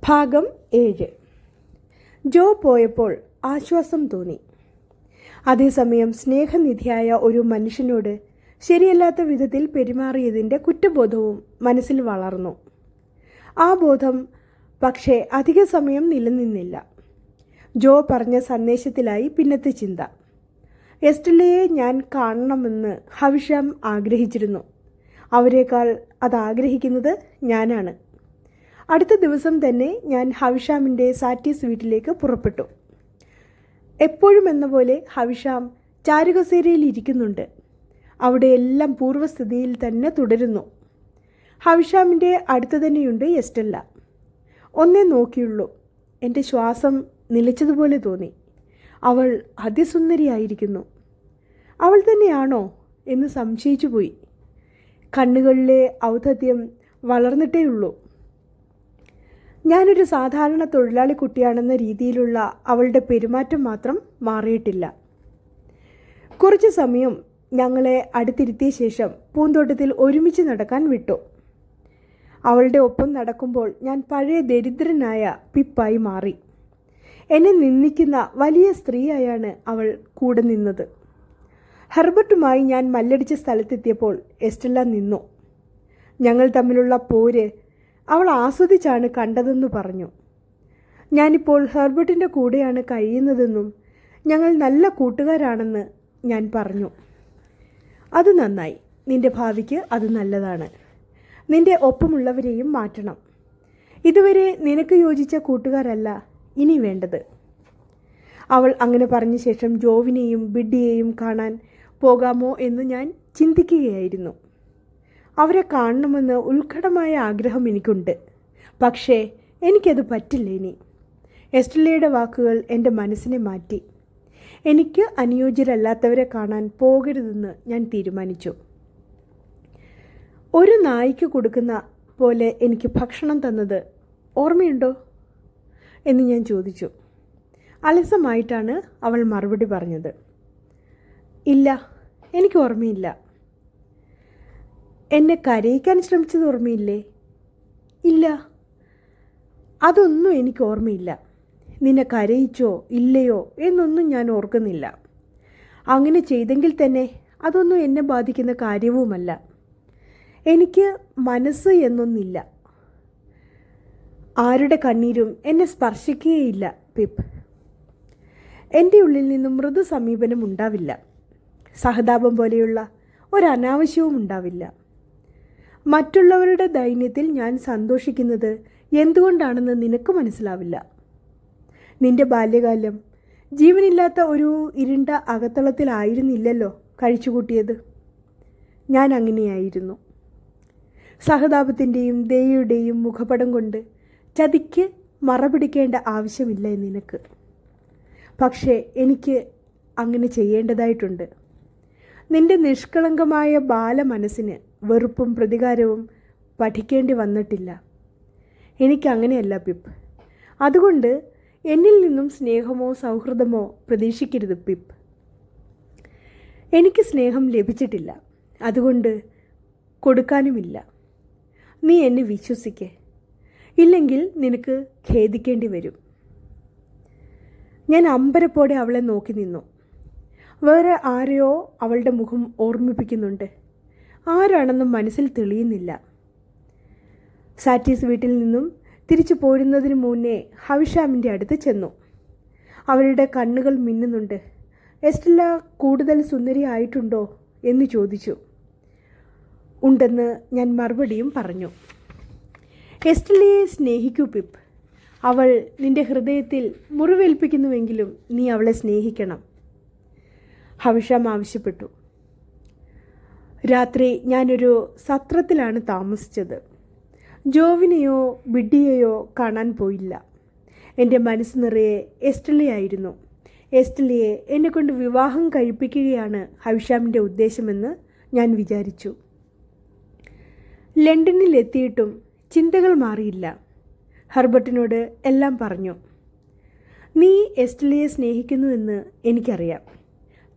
ഭാഗം 7. ജോ പോയപ്പോൾ ആശ്വാസം തോന്നി. അതേസമയം സ്നേഹനിധിയായ ഒരു മനുഷ്യനോട് ശരിയല്ലാത്ത വിധത്തിൽ പെരുമാറിയതിൻ്റെ കുറ്റബോധവും മനസ്സിൽ വളർന്നു. ആ ബോധം പക്ഷേ അധിക സമയം നിലനിന്നില്ല. ജോ പറഞ്ഞ സന്ദേശത്തിലായി പിന്നത്തെ ചിന്ത. എസ്റ്റല്ലയെ ഞാൻ കാണണമെന്ന് ഹവിഷാം ആഗ്രഹിച്ചിരുന്നു. അവരെക്കാൾ അതാഗ്രഹിക്കുന്നത് ഞാനാണ്. അടുത്ത ദിവസം തന്നെ ഞാൻ ഹവിഷാമിൻ്റെ സാറ്റീസ് വീട്ടിലേക്ക് പുറപ്പെട്ടു. എപ്പോഴും എന്ന പോലെ ഹവിഷാം ചാരുകസേരയിൽ ഇരിക്കുന്നുണ്ട്. അവിടെ എല്ലാം പൂർവ്വസ്ഥിതിയിൽ തന്നെ തുടരുന്നു. ഹവിഷാമിൻ്റെ അടുത്ത് തന്നെയുണ്ട് എസ്റ്റല്ല. ഒന്നേ നോക്കിയുള്ളൂ. എൻ്റെ ശ്വാസം നിലച്ചതുപോലെ തോന്നി. അവൾ അതിസുന്ദരിയായിരിക്കുന്നു. അവൾ തന്നെയാണോ എന്ന് സംശയിച്ചു പോയി. കണ്ണുകളിലെ ഔദ്ധത്യം വളർന്നിട്ടേയുള്ളൂ. ഞാനൊരു സാധാരണ തൊഴിലാളി കുട്ടിയാണെന്ന രീതിയിലുള്ള അവളുടെ പെരുമാറ്റം മാത്രം മാറിയിട്ടില്ല. കുറച്ച് സമയം ഞങ്ങളെ അടുത്തിരുത്തിയ ശേഷം പൂന്തോട്ടത്തിൽ ഒരുമിച്ച് നടക്കാൻ വിട്ടു. അവളുടെ ഒപ്പം നടക്കുമ്പോൾ ഞാൻ പഴയ ദരിദ്രനായ പിപ്പായി മാറി. എന്നെ നിന്ദിക്കുന്ന വലിയ സ്ത്രീയായാണ് അവൾ കൂടെ നിന്നത്. ഹെർബർട്ടുമായി ഞാൻ മല്ലടിച്ച സ്ഥലത്തെത്തിയപ്പോൾ എസ്റ്റല്ല നിന്നു. ഞങ്ങൾ തമ്മിലുള്ള പോര് അവൾ ആസ്വദിച്ചാണ് കണ്ടതെന്ന് പറഞ്ഞു. ഞാനിപ്പോൾ ഹെർബർട്ടിൻ്റെ കൂടെയാണ് കഴിയുന്നതെന്നും ഞങ്ങൾ നല്ല കൂട്ടുകാരാണെന്ന് ഞാൻ പറഞ്ഞു. അത് നന്നായി. നിന്റെ ഭാവിക്ക് അത് നല്ലതാണ്. നിന്റെ ഒപ്പമുള്ളവരെയും മാറ്റണം. ഇതുവരെ നിനക്ക് യോജിച്ച കൂട്ടുകാരല്ല ഇനി വേണ്ടത്. അവൾ അങ്ങനെ പറഞ്ഞ ശേഷം ജോവിനെയും ബിഡ്ഡിയെയും കാണാൻ പോകാമോ എന്ന് ഞാൻ ചിന്തിക്കുകയായിരുന്നു. അവരെ കാണണമെന്ന് ഉത്കടമായ ആഗ്രഹം എനിക്കുണ്ട്. പക്ഷേ എനിക്കത് പറ്റില്ല ഇനി. എസ്റ്റല്ലയുടെ വാക്കുകൾ എൻ്റെ മനസ്സിനെ മാറ്റി. എനിക്ക് അനുയോജ്യരല്ലാത്തവരെ കാണാൻ പോകരുതെന്ന് ഞാൻ തീരുമാനിച്ചു. ഒരു നായ്ക്ക് കൊടുക്കുന്ന പോലെ എനിക്ക് ഭക്ഷണം തന്നത് ഓർമ്മയുണ്ടോ എന്ന് ഞാൻ ചോദിച്ചു. അലസമായിട്ടാണ് അവൾ മറുപടി പറഞ്ഞത്. ഇല്ല, എനിക്ക് ഓർമ്മയില്ല. എന്നെ കരയിക്കാൻ ശ്രമിച്ചത് ഓർമ്മയില്ലേ? ഇല്ല, അതൊന്നും എനിക്ക് ഓർമ്മയില്ല. നിന്നെ കരയിച്ചോ ഇല്ലയോ എന്നൊന്നും ഞാൻ ഓർക്കുന്നില്ല. അങ്ങനെ ചെയ്തെങ്കിൽ തന്നെ അതൊന്നും എന്നെ ബാധിക്കുന്ന കാര്യവുമല്ല. എനിക്ക് മനസ്സ് എന്നൊന്നില്ല. ആരുടെ കണ്ണീരും എന്നെ സ്പർശിക്കുകയില്ല പിപ്പ്. എൻ്റെ ഉള്ളിൽ നിന്നും മൃദു സമീപനം ഉണ്ടാവില്ല. സഹതാപം പോലെയുള്ള ഒരനാവശ്യവും ഉണ്ടാവില്ല. മറ്റുള്ളവരുടെ ദൈന്യത്തിൽ ഞാൻ സന്തോഷിക്കുന്നത് എന്തുകൊണ്ടാണെന്ന് നിനക്ക് മനസ്സിലാവില്ല. നിന്റെ ബാല്യകാലം ജീവനില്ലാത്ത ഒരു ഇരുണ്ട അകത്തളത്തിലായിരുന്നില്ലല്ലോ കഴിച്ചുകൂട്ടിയത്. ഞാൻ അങ്ങനെയായിരുന്നു. സഹതാപത്തിൻ്റെയും ദയയുടെയും മുഖപടം കൊണ്ട് ചതിക്ക് മറപിടിക്കേണ്ട ആവശ്യമില്ല നിനക്ക്. പക്ഷേ എനിക്ക് അങ്ങനെ ചെയ്യേണ്ടതായിട്ടുണ്ട്. നിന്റെ നിഷ്കളങ്കമായ ബാലമനസ്സിന് വെറുപ്പും പ്രതികാരവും പഠിക്കേണ്ടി വന്നിട്ടില്ല. എനിക്കങ്ങനെയല്ല പിപ്പ്. അതുകൊണ്ട് എന്നിൽ നിന്നും സ്നേഹമോ സൗഹൃദമോ പ്രതീക്ഷിക്കരുത് പിപ്പ്. എനിക്ക് സ്നേഹം ലഭിച്ചിട്ടില്ല. അതുകൊണ്ട് കൊടുക്കാനുമില്ല. നീ എന്നെ വിശ്വസിക്കേ. ഇല്ലെങ്കിൽ നിനക്ക് ഖേദിക്കേണ്ടി വരും. ഞാൻ അമ്പരപ്പോടെ അവളെ നോക്കി നിന്നു. വേറെ ആരെയോ അവളുടെ മുഖം ഓർമ്മിപ്പിക്കുന്നുണ്ട്. ആരാണെന്നും മനസ്സിൽ തെളിയുന്നില്ല. സാറ്റീസ് വീട്ടിൽ നിന്നും തിരിച്ചു പോരുന്നതിന് മുന്നേ ഹവിഷാമിൻ്റെ അടുത്ത് ചെന്നു. അവരുടെ കണ്ണുകൾ മിന്നുന്നുണ്ട്. എസ്റ്റല്ല കൂടുതൽ സുന്ദരിയായിട്ടുണ്ടോ എന്ന് ചോദിച്ചു. ഉണ്ടെന്ന് ഞാൻ മറുപടിയും പറഞ്ഞു. എസ്റ്റല്ലയെ സ്നേഹിക്കൂ പിപ്പ്. അവൾ നിന്റെ ഹൃദയത്തിൽ മുറിവേൽപ്പിക്കുന്നുവെങ്കിലും നീ അവളെ സ്നേഹിക്കണം, ഹവിഷാം ആവശ്യപ്പെട്ടു. രാത്രി ഞാനൊരു സത്രത്തിലാണ് താമസിച്ചത്. ജോവിനെയോ ബിഡ്ഡിയെയോ കാണാൻ പോയില്ല. എൻ്റെ മനസ്സ് നിറയെ എസ്റ്റല്ലയായിരുന്നു. എസ്റ്റല്ലയെ എന്നെക്കൊണ്ട് വിവാഹം കഴിപ്പിക്കുകയാണ് ഹവിഷാമിൻ്റെ ഉദ്ദേശമെന്ന് ഞാൻ വിചാരിച്ചു. ലണ്ടനിലെത്തിയിട്ടും ചിന്തകൾ മാറിയില്ല. ഹെർബർട്ടിനോട് എല്ലാം പറഞ്ഞു. നീ എസ്റ്റല്ലയെ സ്നേഹിക്കുന്നുവെന്ന് എനിക്കറിയാം.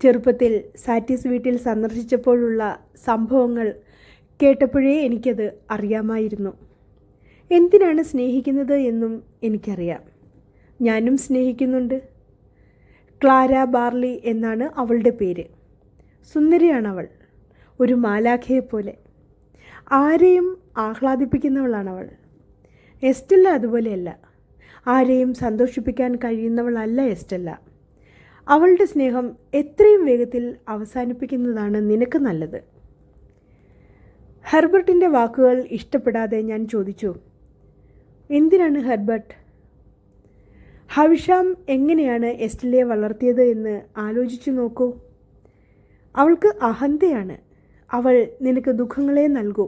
ചെറുപ്പത്തിൽ സാറ്റീസ് വീട്ടിൽ സന്ദർശിച്ചപ്പോഴുള്ള സംഭവങ്ങൾ കേട്ടപ്പോഴേ എനിക്കത് അറിയാമായിരുന്നു. എന്തിനാണ് സ്നേഹിക്കുന്നത് എന്നും എനിക്കറിയാം. ഞാനും സ്നേഹിക്കുന്നുണ്ട്. ക്ലാര ബാർലി എന്നാണ് അവളുടെ പേര്. സുന്ദരിയാണവൾ, ഒരു മാലാഖയെപ്പോലെ. ആരെയും ആഹ്ലാദിപ്പിക്കുന്നവളാണവൾ. എസ്റ്റെല്ല അതുപോലെയല്ല. ആരെയും സന്തോഷിപ്പിക്കാൻ കഴിയുന്നവളല്ല എസ്റ്റെല്ല. അവളുടെ സ്നേഹം എത്രയും വേഗത്തിൽ അവസാനിപ്പിക്കുന്നതാണ് നിനക്ക് നല്ലത്. ഹെർബർട്ടിൻ്റെ വാക്കുകൾ ഇഷ്ടപ്പെടാതെ ഞാൻ ചോദിച്ചു, എന്തിനാണ് ഹെർബർട്ട്? ഹവിഷാം എങ്ങനെയാണ് എസ്റ്റെല്ലയെ വളർത്തിയത് എന്ന് ആലോചിച്ചു നോക്കൂ. അവൾക്ക് അഹന്തയാണ്. അവൾ നിനക്ക് ദുഃഖങ്ങളെ നൽകൂ.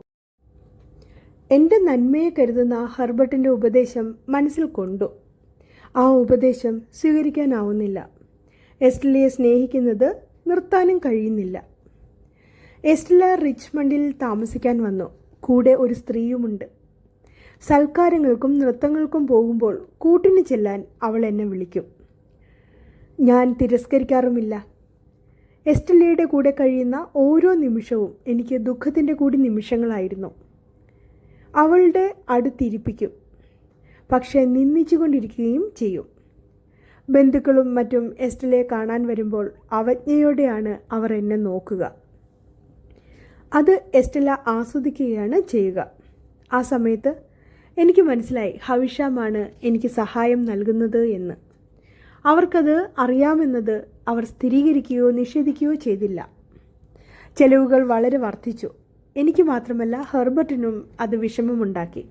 എൻ്റെ നന്മയെ കരുതുന്ന ഹെർബർട്ടിൻ്റെ ഉപദേശം മനസ്സിൽ കൊണ്ടു. ആ ഉപദേശം സ്വീകരിക്കാനാവുന്നില്ല. എസ്റ്റെല്ലയെ സ്നേഹിക്കുന്നത് നിർത്താനും കഴിയുന്നില്ല. എസ്റ്റെല്ല റിച്ച്മണ്ടിൽ താമസിക്കാൻ വന്നു. കൂടെ ഒരു സ്ത്രീയുമുണ്ട്. സൽക്കാരങ്ങൾക്കും നൃത്തങ്ങൾക്കും പോകുമ്പോൾ കൂട്ടിന് ചെല്ലാൻ അവൾ എന്നെ വിളിക്കും. ഞാൻ തിരസ്കരിക്കാറുമില്ല. എസ്റ്റെല്ലയുടെ കൂടെ കഴിയുന്ന ഓരോ നിമിഷവും എനിക്ക് ദുഃഖത്തിൻ്റെ കൂടി നിമിഷങ്ങളായിരുന്നു. അവളുടെ അടുത്തിരിപ്പിക്കും, പക്ഷേ നിന്ദിച്ചുകൊണ്ടിരിക്കുകയും ചെയ്യും. ബന്ധുക്കളും മറ്റും എസ്റ്റെല്ലയെ കാണാൻ വരുമ്പോൾ അവജ്ഞയോടെയാണ് അവർ എന്നെ നോക്കുക. അത് എസ്റ്റെല്ല ആസ്വദിക്കുകയാണ് ചെയ്യുക. ആ സമയത്ത് എനിക്ക് മനസ്സിലായി ഹവിഷാമാണ് എനിക്ക് സഹായം നൽകുന്നത് എന്ന്. അവർക്കത് അറിയാമെന്നത് അവർ സ്ഥിരീകരിക്കുകയോ നിഷേധിക്കുകയോ ചെയ്തില്ല. ചെലവുകൾ വളരെ വർദ്ധിച്ചു. എനിക്ക് മാത്രമല്ല, ഹെർബർട്ടിനും അത് വിഷമമുണ്ടാക്കി.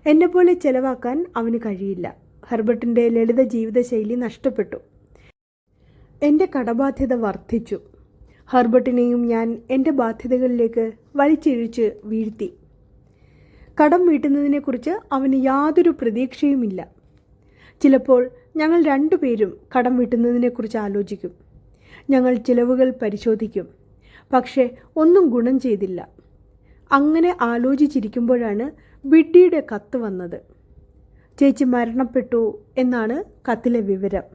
എന്നെപ്പോലെ ചെലവാക്കാൻ അവന് കഴിയില്ല. ഹെർബർട്ടിൻ്റെ ലളിത ജീവിതശൈലി നഷ്ടപ്പെട്ടു. എൻ്റെ കടബാധ്യത വർദ്ധിച്ചു. ഹെർബർട്ടിനെയും ഞാൻ എൻ്റെ ബാധ്യതകളിലേക്ക് വലിച്ചിഴിച്ച് വീഴ്ത്തി. കടം വീട്ടുന്നതിനെക്കുറിച്ച് അവന് യാതൊരു പ്രതീക്ഷയുമില്ല. ചിലപ്പോൾ ഞങ്ങൾ രണ്ടുപേരും കടം വീട്ടുന്നതിനെക്കുറിച്ച് ആലോചിക്കും. ഞങ്ങൾ ചിലവുകൾ പരിശോധിക്കും. പക്ഷേ ഒന്നും ഗുണം ചെയ്തില്ല. അങ്ങനെ ആലോചിച്ചിരിക്കുമ്പോഴാണ് ബിഡ്ഡിയുടെ കത്ത് വന്നത്. ചേച്ചി മരണപ്പെട്ടു എന്നാണ് കത്തിലെ വിവരം.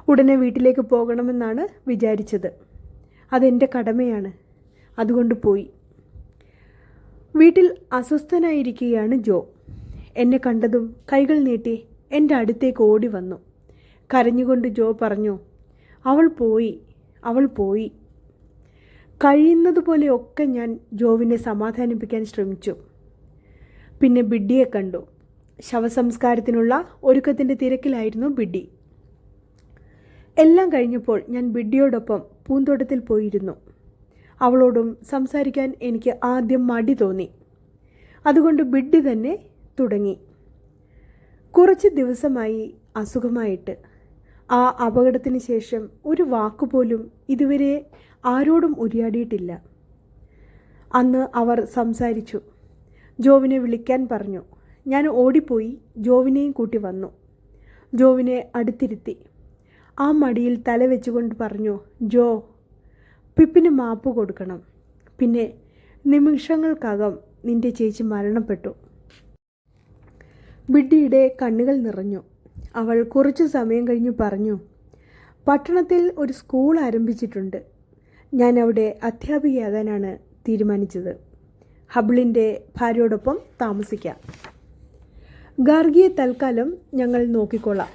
ഉടനെ വീട്ടിലേക്ക് പോകണമെന്നാണ് വിചാരിച്ചത്. അതെൻ്റെ കടമയാണ്. അതുകൊണ്ട് പോയി. വീട്ടിൽ അസ്വസ്ഥനായിരിക്കുകയാണ് ജോ. എന്നെ കണ്ടതും കൈകൾ നീട്ടി എൻ്റെ അടുത്തേക്ക് ഓടി വന്നു. കരഞ്ഞുകൊണ്ട് ജോ പറഞ്ഞു, അവൾ പോയി, അവൾ പോയി. കഴിയുന്നതുപോലെയൊക്കെ ഞാൻ ജോവിനെ സമാധാനിപ്പിക്കാൻ ശ്രമിച്ചു. പിന്നെ ബിഡ്ഡിയെ കണ്ടു. ശവസംസ്കാരത്തിനുള്ള ഒരുക്കത്തിൻ്റെ തിരക്കിലായിരുന്നു ബിഡ്ഡി. എല്ലാം കഴിഞ്ഞപ്പോൾ ഞാൻ ബിഡ്ഡിയോടൊപ്പം പൂന്തോട്ടത്തിൽ പോയിരുന്നു. അവളോടും സംസാരിക്കാൻ എനിക്ക് ആദ്യം മടി തോന്നി. അതുകൊണ്ട് ബിഡ്ഡി തന്നെ തുടങ്ങി. കുറച്ച് ദിവസമായി അസുഖമായിട്ട്. ആ അപകടത്തിന് ശേഷം ഒരു വാക്കുപോലും ഇതുവരെ ആരോടും ഉരിയാടിയിട്ടില്ല. അന്ന് അവർ സംസാരിച്ചു. ജോവിനെ വിളിക്കാൻ പറഞ്ഞു. ഞാൻ ഓടിപ്പോയി ജോവിനെയും കൂട്ടി വന്നു. ജോവിനെ അടുത്തിരുത്തി. ആ മടിയിൽ തല വെച്ചുകൊണ്ട് പറഞ്ഞു, ജോ, പിപ്പിന് മാപ്പ് കൊടുക്കണം. പിന്നെ നിമിഷങ്ങൾക്കകം നിന്റെ ചേച്ചി മരണപ്പെട്ടു. ബിഡ്ഡിയുടെ കണ്ണുകൾ നിറഞ്ഞു. അവൾ കുറച്ചു സമയം കഴിഞ്ഞു പറഞ്ഞു, പട്ടണത്തിൽ ഒരു സ്കൂൾ ആരംഭിച്ചിട്ടുണ്ട്. ഞാൻ അവിടെ അധ്യാപികയാകാനാണ് തീരുമാനിച്ചത്. ഹബിളിൻ്റെ ഭാര്യയോടൊപ്പം താമസിക്കാം. ഗാർഗിയെ തൽക്കാലം ഞങ്ങൾ നോക്കിക്കൊള്ളാം.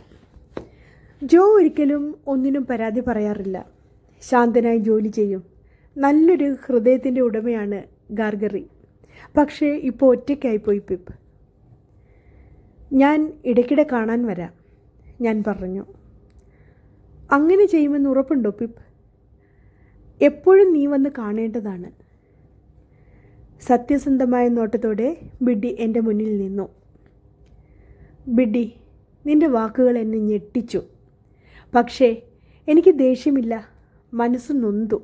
ജോ ഒരിക്കലും ഒന്നിനും പരാതി പറയാറില്ല. ശാന്തനായി ജോലി ചെയ്യും. നല്ലൊരു ഹൃദയത്തിൻ്റെ ഉടമയാണ് ഗാർഗറി. പക്ഷേ ഇപ്പോൾ ഒറ്റയ്ക്കായിപ്പോയി പിപ്പ്. ഞാൻ ഇടയ്ക്കിടെ കാണാൻ വരാം, ഞാൻ പറഞ്ഞു. അങ്ങനെ ചെയ്യുമെന്ന് ഉറപ്പുണ്ടോ പിപ്പ്? എപ്പോഴും നീ വന്ന് കാണേണ്ടതാണ്. സത്യസന്ധമായ നോട്ടത്തോടെ ബിഡ്ഡി എൻ്റെ മുന്നിൽ നിന്നു. ബിഡ്ഡി, നിന്റെ വാക്കുകൾ എന്നെ ഞെട്ടിച്ചു. പക്ഷേ എനിക്ക് ദേഷ്യമില്ല, മനസ്സ് നൊന്തു.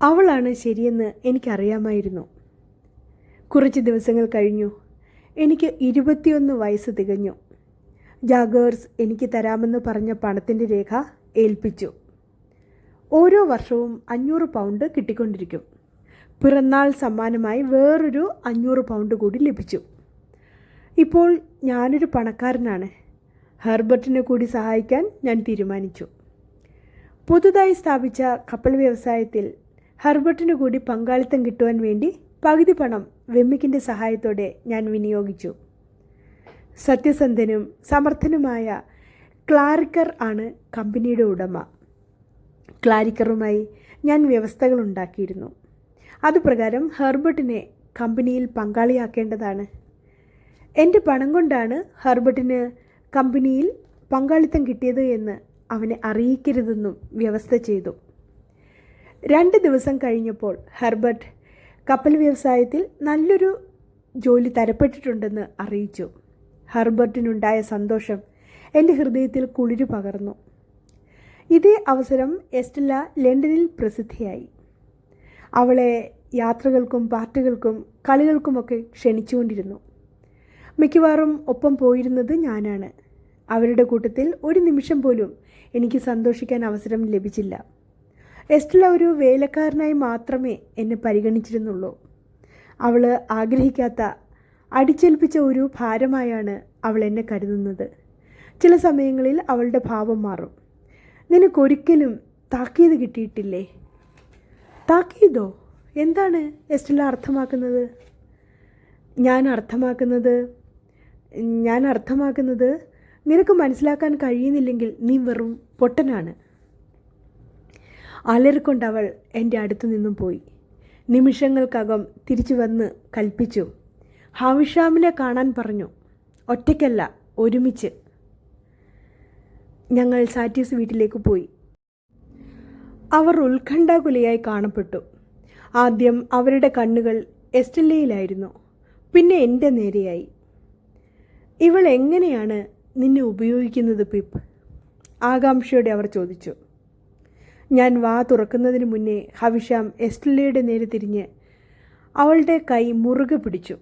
അവളാണ് ശരിയെന്ന് എനിക്കറിയാമായിരുന്നു. കുറച്ച് ദിവസങ്ങൾ കഴിഞ്ഞു. എനിക്ക് 21 വയസ്സ് തികഞ്ഞു. ജാഗേഴ്സ് എനിക്ക് തരാമെന്ന് പറഞ്ഞ പണത്തിൻ്റെ രേഖ ഏൽപ്പിച്ചു. ഓരോ വർഷവും 500 പൗണ്ട് കിട്ടിക്കൊണ്ടിരിക്കും. പിറന്നാൾ സമ്മാനമായി വേറൊരു 500 പൗണ്ട് കൂടി ലഭിച്ചു. ഇപ്പോൾ ഞാനൊരു പണക്കാരനാണ്. ഹെർബർട്ടിനെ കൂടി സഹായിക്കാൻ ഞാൻ തീരുമാനിച്ചു. പുതുതായി സ്ഥാപിച്ച കപ്പൽ വ്യവസായത്തിൽ ഹെർബർട്ടിന് കൂടി പങ്കാളിത്തം കിട്ടുവാൻ വേണ്ടി പകുതി പണം വെമ്മിക്കിൻ്റെ സഹായത്തോടെ ഞാൻ വിനിയോഗിച്ചു. സത്യസന്ധനും സമർത്ഥനുമായ ക്ലാരിക്കർ ആണ് കമ്പനിയുടെ ഉടമ. ക്ലാരിക്കറുമായി ഞാൻ വ്യവസ്ഥകൾ ഉണ്ടാക്കിയിരുന്നു. അതുപ്രകാരം ഹെർബർട്ടിനെ കമ്പനിയിൽ പങ്കാളിയാക്കേണ്ടതാണ്. എൻ്റെ പണം കൊണ്ടാണ് ഹെർബർട്ടിന് കമ്പനിയിൽ പങ്കാളിത്തം കിട്ടിയത് എന്ന് അവനെ അറിയിക്കരുതെന്നും വ്യവസ്ഥ ചെയ്തു. 2 ദിവസം കഴിഞ്ഞപ്പോൾ ഹെർബർട്ട് കപ്പൽ വ്യവസായത്തിൽ നല്ലൊരു ജോലി തരപ്പെട്ടിട്ടുണ്ടെന്ന് അറിയിച്ചു. ഹെർബർട്ടിനുണ്ടായ സന്തോഷം എൻ്റെ ഹൃദയത്തിൽ കുളിരു പകർന്നു. ഇതേ അവസരം എസ്റ്റെല്ല ലണ്ടനിൽ പ്രസിദ്ധിയായി. അവളെ യാത്രകൾക്കും പാർട്ടികൾക്കും കളികൾക്കുമൊക്കെ ക്ഷണിച്ചുകൊണ്ടിരുന്നു. മിക്കവാറും ഒപ്പം പോയിരുന്നത് ഞാനാണ്. അവരുടെ കൂട്ടത്തിൽ ഒരു നിമിഷം പോലും എനിക്ക് സന്തോഷിക്കാൻ അവസരം ലഭിച്ചില്ല. എസ്റ്റെല്ല ഒരു വേലക്കാരനായി മാത്രമേ എന്നെ പരിഗണിച്ചിരുന്നുള്ളൂ. അവൾ ആഗ്രഹിക്കാത്ത അടിച്ചേൽപ്പിച്ച ഒരു ഭാരമായാണ് അവൾ എന്നെ കരുതുന്നത്. ചില സമയങ്ങളിൽ അവളുടെ ഭാവം മാറും. നിനക്കൊരിക്കലും താക്കീത് കിട്ടിയിട്ടില്ലേ? താക്കീതോ? എന്താണ് എസ്റ്റെല്ല അർത്ഥമാക്കുന്നത്? ഞാൻ അർത്ഥമാക്കുന്നത് നിനക്ക് മനസ്സിലാക്കാൻ കഴിയുന്നില്ലെങ്കിൽ നീ വെറും പൊട്ടനാണ്. അലറിക്കൊണ്ടവൾ എൻ്റെ അടുത്തു നിന്നും പോയി. നിമിഷങ്ങൾക്കകം തിരിച്ചു വന്ന് കൽപ്പിച്ചു. ഹവിഷാമിനെ കാണാൻ പറഞ്ഞു. ഒറ്റയ്ക്കല്ല, ഒരുമിച്ച്. ഞങ്ങൾ സാറ്റീസ് വീട്ടിലേക്ക് പോയി. അവർ ഉത്കണ്ഠാകുലയായി കാണപ്പെട്ടു. ആദ്യം അവരുടെ കണ്ണുകൾ എസ്റ്റെല്ലയിലായിരുന്നു, പിന്നെ എൻ്റെ നേരെയായി. ഇവൾ എങ്ങനെയാണ് നിന്നെ ഉപയോഗിക്കുന്നത് പിപ്പ്? ആകാംക്ഷയോടെ അവർ ചോദിച്ചു. ഞാൻ വാ തുറക്കുന്നതിന് മുന്നേ ഹവിഷാം എസ്റ്റെല്ലയുടെ നേരെ തിരിഞ്ഞ് അവളുടെ കൈ മുറുകെ പിടിച്ചു.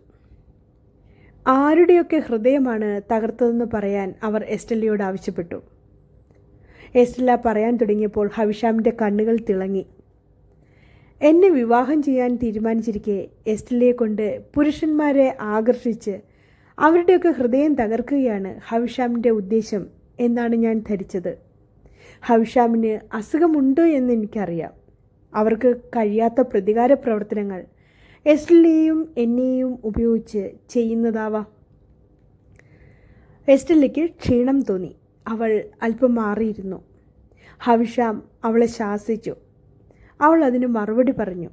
ആരുടെയൊക്കെ ഹൃദയമാണ് തകർത്തതെന്ന് പറയാൻ അവർ എസ്റ്റെല്ലയോട് ആവശ്യപ്പെട്ടു. എസ്റ്റെല്ല പറയാൻ തുടങ്ങിയപ്പോൾ ഹവിഷാമിൻ്റെ കണ്ണുകൾ തിളങ്ങി. എന്നെ വിവാഹം ചെയ്യാൻ തീരുമാനിച്ചിരിക്കെ എസ്റ്റെല്ലയെ കൊണ്ട് പുരുഷന്മാരെ ആകർഷിച്ച് അവരുടെയൊക്കെ ഹൃദയം തകർക്കുകയാണ് ഹവിഷാമിൻ്റെ ഉദ്ദേശം എന്നാണ് ഞാൻ ധരിച്ചത്. ഹവിഷാമിന് അസുഖമുണ്ടോ എന്ന് എനിക്കറിയാം. അവർക്ക് കഴിയാത്ത പ്രതികാര പ്രവർത്തനങ്ങൾ എസ്റ്റെല്ലയെയും എന്നെയും ഉപയോഗിച്ച് ചെയ്യുന്നതാവാം. എസ്റ്റെല്ലയ്ക്ക് ക്ഷീണം തോന്നി. അവൾ അല്പം മാറിയിരുന്നു. ഹവിഷാം അവളെ ശാസിച്ചു. അവൾ അതിന് മറുപടി പറഞ്ഞു.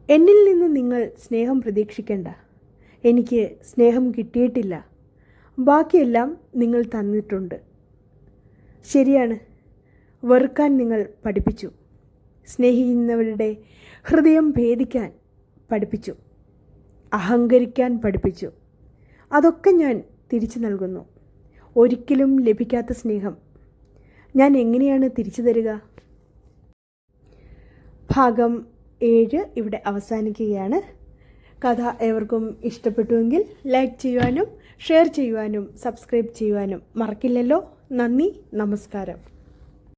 എന്നിൽ നിന്ന് നിങ്ങൾ സ്നേഹം പ്രതീക്ഷിക്കേണ്ട. എനിക്ക് സ്നേഹം കിട്ടിയിട്ടില്ല. ബാക്കിയെല്ലാം നിങ്ങൾ തന്നിട്ടുണ്ട്. ശരിയാണ്, വെറുക്കാൻ നിങ്ങൾ പഠിപ്പിച്ചു. സ്നേഹിക്കുന്നവരുടെ ഹൃദയം ഭേദിക്കാൻ പഠിപ്പിച്ചു. അഹങ്കരിക്കാൻ പഠിപ്പിച്ചു. അതൊക്കെ ഞാൻ തിരിച്ചു നൽകുന്നു. ഒരിക്കലും ലഭിക്കാത്ത സ്നേഹം ഞാൻ എങ്ങനെയാണ് തിരിച്ചു തരിക? ഭാഗം 7 ഇവിടെ അവസാനിക്കുകയാണ്. കഥ ഏവർക്കും ഇഷ്ടപ്പെട്ടുവെങ്കിൽ ലൈക്ക് ചെയ്യുവാനും ഷെയർ ചെയ്യുവാനും സബ്സ്ക്രൈബ് ചെയ്യുവാനും മറക്കില്ലല്ലോ. നന്ദി, നമസ്കാരം.